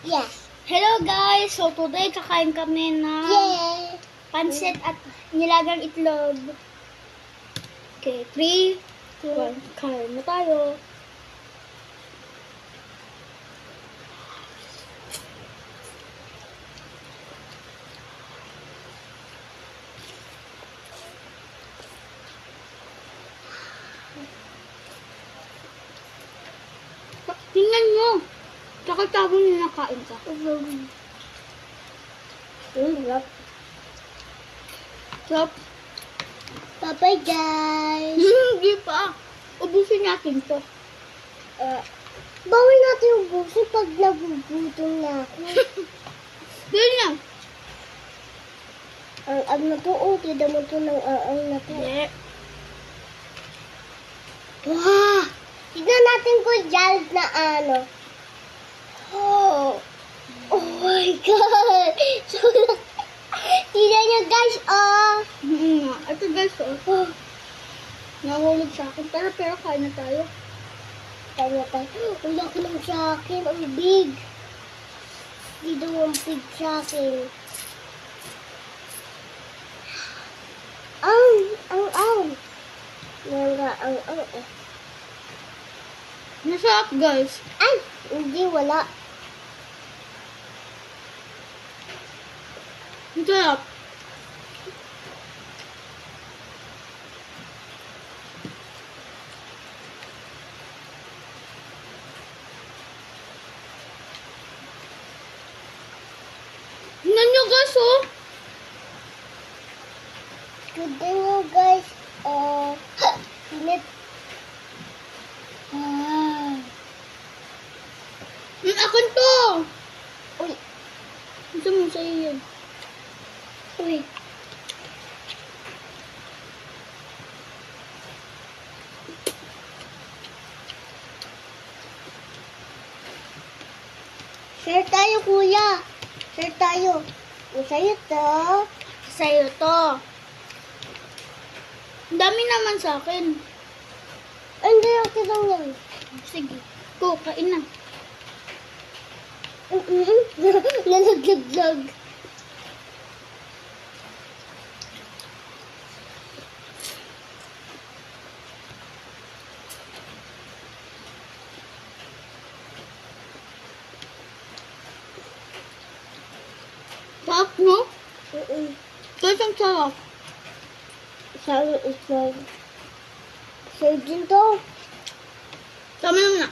Yeah. Hello guys! So today kakain kami ng Yay! pansit at nilagang itlog. Okay, 3, 2, 1. Kain na tayo. Tingnan mo! Tsaka tabo na nakain ka. Sarap. Bye-bye, guys. Hindi pa. Ubusin natin to. Bawal natin ubusin pag nagugutom na ako. Ganyan. Ang na to, tida mo to ng ang na to. Yeah. Wow! Tignan natin kung Gerald na ano. Oh! Oh my God! So, tignan nyo guys, oh! Ito guys, Oh, nahulog sa akin. Pero kain na tayo. kaya tayo. Ang laki lang sa akin. Ang big. Hindi daw ang big sa akin. Ang. Ang eh. Masarap guys. Ay! Hindi, wala. Masarap. Tingnan nyo guys, oh. Good day mo guys. Pinit. Akin to. Uy. Gusto mo sa'yo yun. Uy. Share tayo, kuya. Share tayo. Sa'yo to. Sa'yo to. Ang dami naman sa akin. Hindi, okay lang yan. Sige. Go, kain na. Nalaglag. Sarap, no? Guys, ang sarap. Sa'yo itlog. Sa'yo din to. Tama naman na.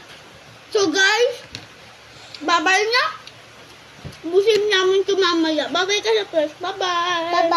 So guys, babay na. Busin namin ito mamaya. Babay ka sa press. Bye-bye. Bye-bye.